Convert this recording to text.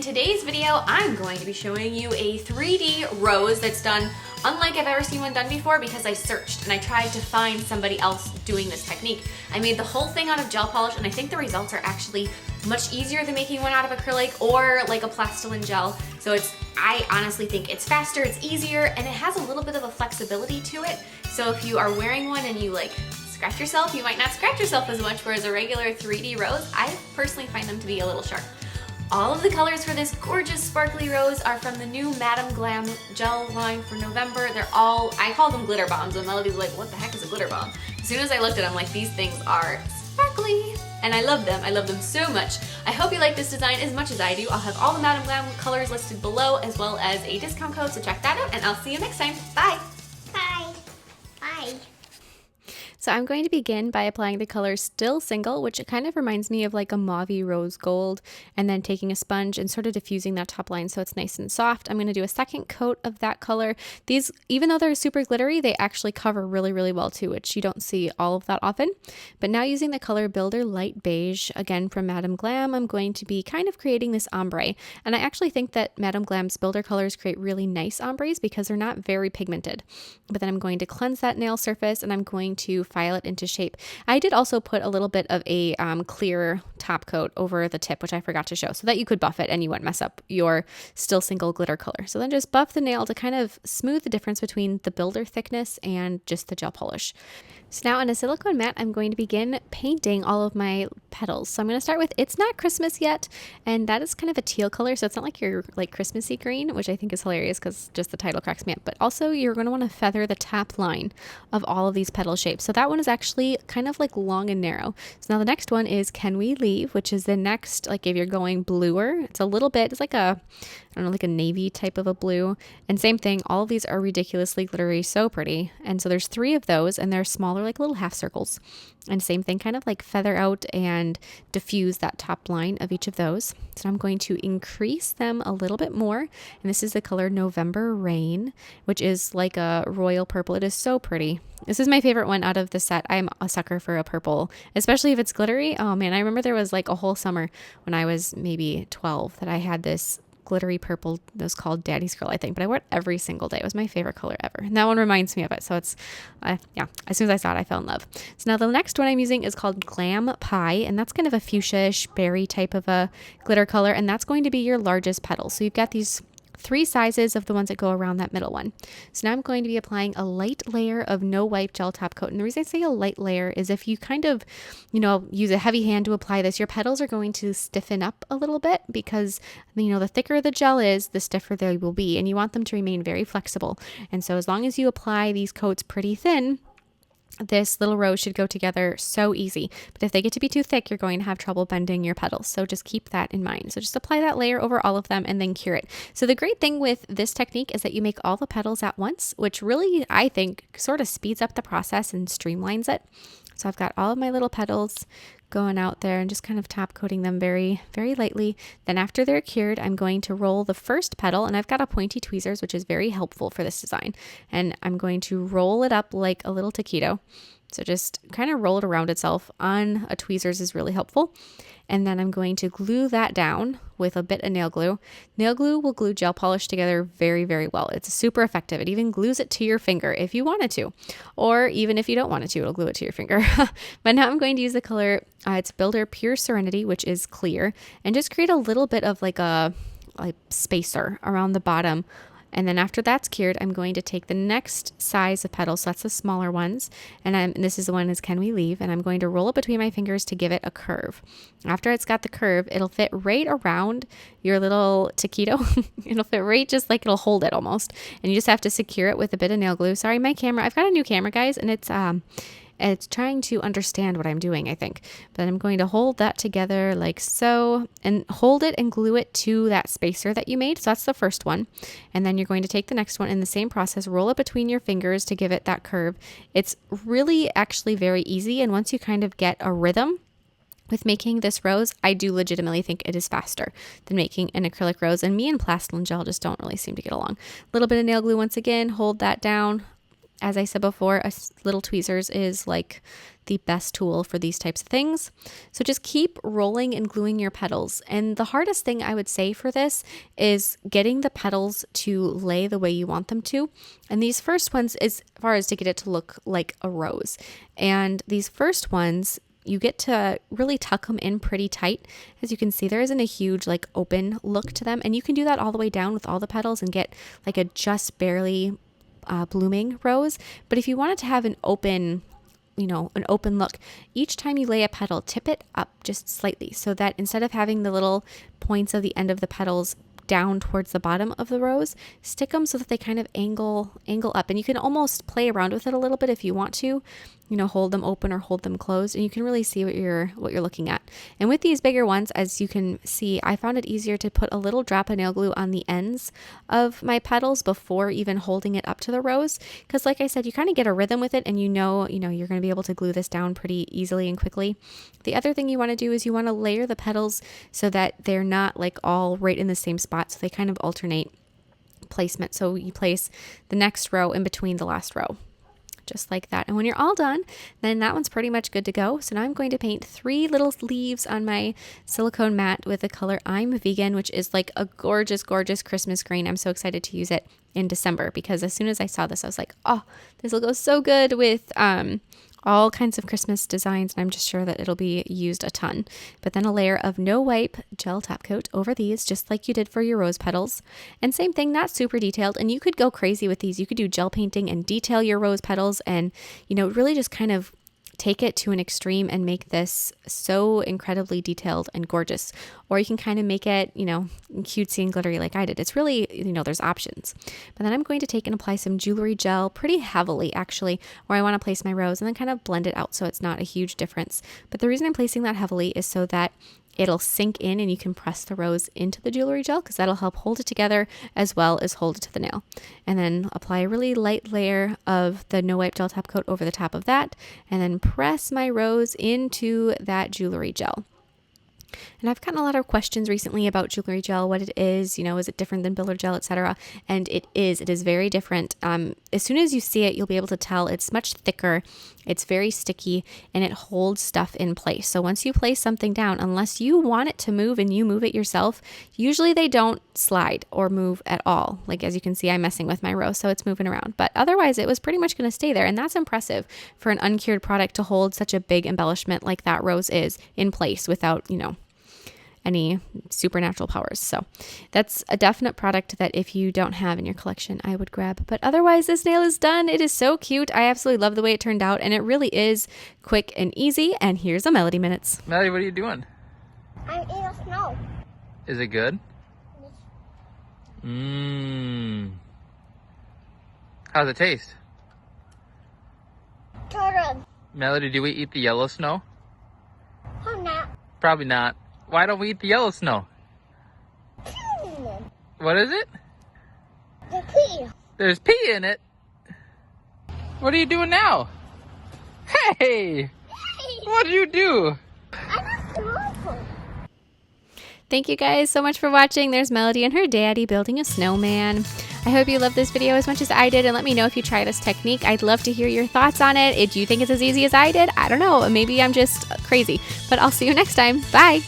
today's video, I'm going to be showing you a 3D rose that's done unlike I've ever seen one done before because I searched and I tried to find somebody else doing this technique. I made the whole thing out of gel polish and I think the results are actually much easier than making one out of acrylic or like a plastilin gel. So I honestly think it's faster, it's easier, and it has a little bit of a flexibility to it. So if you are wearing one and you like scratch yourself, you might not scratch yourself as much, whereas a regular 3D rose, I personally find them to be a little sharp. All of the colors for this gorgeous sparkly rose are from the new Madam Glam gel line for November. They're all, I call them glitter bombs, and Melody's like, what the heck is a glitter bomb? As soon as I looked at them, like, these things are sparkly, and I love them. I love them so much. I hope you like this design as much as I do. I'll have all the Madam Glam colors listed below, as well as a discount code, so check that out, and I'll see you next time. Bye! Bye. Bye. So I'm going to begin by applying the color Still Single, which kind of reminds me of like a mauvey rose gold, and then taking a sponge and sort of diffusing that top line so it's nice and soft. I'm going to do a second coat of that color. These, even though they're super glittery, they actually cover really, really well too, which you don't see all of that often. But now using the color Builder Light Beige, again from Madam Glam, I'm going to be kind of creating this ombre. And I actually think that Madam Glam's Builder colors create really nice ombres because they're not very pigmented. But then I'm going to cleanse that nail surface and I'm going to file it into shape. I did also put a little bit of a clear top coat over the tip, which I forgot to show, so that you could buff it and you wouldn't mess up your Still Single glitter color. So then just buff the nail to kind of smooth the difference between the builder thickness and just the gel polish. So now on a silicone mat, I'm going to begin painting all of my petals. So I'm going to start with It's Not Christmas Yet, and that is kind of a teal color, so it's not like your like Christmassy green, which I think is hilarious because just the title cracks me up. But also you're going to want to feather the top line of all of these petal shapes. So that one is actually kind of like long and narrow. So now the next one is Can We Leave, which is the next, like if you're going bluer, it's a little bit, it's like a, I don't know, like a navy type of a blue. And same thing, all of these are ridiculously glittery, so pretty. And so there's 3 of those and they're smaller, like little half circles. And same thing, kind of like feather out and diffuse that top line of each of those. So I'm going to increase them a little bit more. And this is the color November Rain, which is like a royal purple. It is so pretty. This is my favorite one out of the set. I'm a sucker for a purple, especially if it's glittery. Oh man, I remember there was like a whole summer when I was maybe 12 that I had this glittery purple that was called Daddy's Girl, I think, but I wore it every single day. It was my favorite color ever. And that one reminds me of it. So it's, yeah, as soon as I saw it, I fell in love. So now the next one I'm using is called Glam Pie, and that's kind of a fuchsia-ish berry type of a glitter color, and that's going to be your largest petal. So you've got these 3 sizes of the ones that go around that middle one. So now I'm going to be applying a light layer of no wipe gel top coat. And the reason I say a light layer is if you kind of, use a heavy hand to apply this, your petals are going to stiffen up a little bit because, the thicker the gel is, the stiffer they will be. And you want them to remain very flexible. And so as long as you apply these coats pretty thin, this little rose should go together so easy. But if they get to be too thick, you're going to have trouble bending your petals. So just keep that in mind. So just apply that layer over all of them and then cure it. So the great thing with this technique is that you make all the petals at once, which really, I think, sort of speeds up the process and streamlines it. So I've got all of my little petals going out there and just kind of top coating them very, very lightly. Then after they're cured, I'm going to roll the first petal, and I've got a pointy tweezers, which is very helpful for this design. And I'm going to roll it up like a little taquito. So just kind of roll it around itself on a tweezers is really helpful. And then I'm going to glue that down with a bit of nail glue. Nail glue will glue gel polish together very, very well. It's super effective. It even glues it to your finger if you wanted to, or even if you don't want it to, it'll glue it to your finger. But now I'm going to use the color, it's Builder Pure Serenity, which is clear, and just create a little bit of like a spacer around the bottom. And then after that's cured, I'm going to take the next size of petals, so that's the smaller ones, and this is the one is Can We Leave, and I'm going to roll it between my fingers to give it a curve. After it's got the curve, it'll fit right around your little taquito. It'll fit right just like it'll hold it almost, and you just have to secure it with a bit of nail glue. Sorry, my camera, I've got a new camera, guys, and it's trying to understand what I'm doing, I think. But I'm going to hold that together like so, and hold it and glue it to that spacer that you made. So that's the first one. And then you're going to take the next one in the same process, roll it between your fingers to give it that curve. It's really actually very easy. And once you kind of get a rhythm with making this rose, I do legitimately think it is faster than making an acrylic rose. And me and plastilin gel just don't really seem to get along. A little bit of nail glue once again, hold that down. As I said before, little tweezers is like the best tool for these types of things. So just keep rolling and gluing your petals. And the hardest thing I would say for this is getting the petals to lay the way you want them to. And these first ones, as far as to get it to look like a rose. And these first ones, you get to really tuck them in pretty tight. As you can see, there isn't a huge like open look to them. And you can do that all the way down with all the petals and get like a just barely blooming rose. But if you wanted to have an open look, each time you lay a petal, tip it up just slightly so that instead of having the little points of the end of the petals down towards the bottom of the rose, stick them so that they kind of angle up. And you can almost play around with it a little bit if you want to, hold them open or hold them closed, and you can really see what you're looking at. And with these bigger ones, as you can see, I found it easier to put a little drop of nail glue on the ends of my petals before even holding it up to the rose, because like I said, you kind of get a rhythm with it, and you're going to be able to glue this down pretty easily and quickly. The other thing you want to do is you want to layer the petals so that they're not like all right in the same spot, so they kind of alternate placement. So you place the next row in between the last row, just like that. And when you're all done, then that one's pretty much good to go. So now I'm going to paint 3 little leaves on my silicone mat with the color I'm Vegan, which is like a gorgeous, gorgeous Christmas green. I'm so excited to use it in December because as soon as I saw this, I was like, oh, this will go so good with all kinds of Christmas designs, and I'm just sure that it'll be used a ton. But then a layer of no wipe gel top coat over these, just like you did for your rose petals. And same thing, not super detailed, and you could go crazy with these. You could do gel painting and detail your rose petals and, really just kind of take it to an extreme and make this so incredibly detailed and gorgeous. Or you can kind of make it, cutesy and glittery like I did. It's really, there's options. But then I'm going to take and apply some jewelry gel pretty heavily, actually, where I want to place my rose, and then kind of blend it out so it's not a huge difference. But the reason I'm placing that heavily is so that it'll sink in and you can press the rose into the jewelry gel, because that'll help hold it together as well as hold it to the nail. And then apply a really light layer of the no wipe gel top coat over the top of that, and then press my rose into that jewelry gel. And I've gotten a lot of questions recently about jewelry gel, what it is, is it different than builder gel, etc. And it is very different. As soon as you see it, you'll be able to tell it's much thicker, it's very sticky, and it holds stuff in place. So once you place something down, unless you want it to move and you move it yourself, usually they don't slide or move at all. Like as you can see, I'm messing with my rose, so it's moving around. But otherwise, it was pretty much going to stay there. And that's impressive for an uncured product to hold such a big embellishment like that rose is in place without, any supernatural powers. So that's a definite product that if you don't have in your collection, I would grab. But otherwise, this nail is done. It is so cute. I absolutely love the way it turned out, and it really is quick and easy. And here's a Melody Minutes. Melody, what are you doing? I'm eating snow. Is it good? Mmm. How's it taste? Good. Melody, do we eat the yellow snow? Oh, not. Probably not. Why don't we eat the yellow snow? What is it? The pea. There's pea in it. What are you doing now? Hey! What did you do? I'm a Thank you guys so much for watching. There's Melody and her daddy building a snowman. I hope you loved this video as much as I did, and let me know if you try this technique. I'd love to hear your thoughts on it. Do you think it's as easy as I did? I don't know. Maybe I'm just crazy. But I'll see you next time. Bye.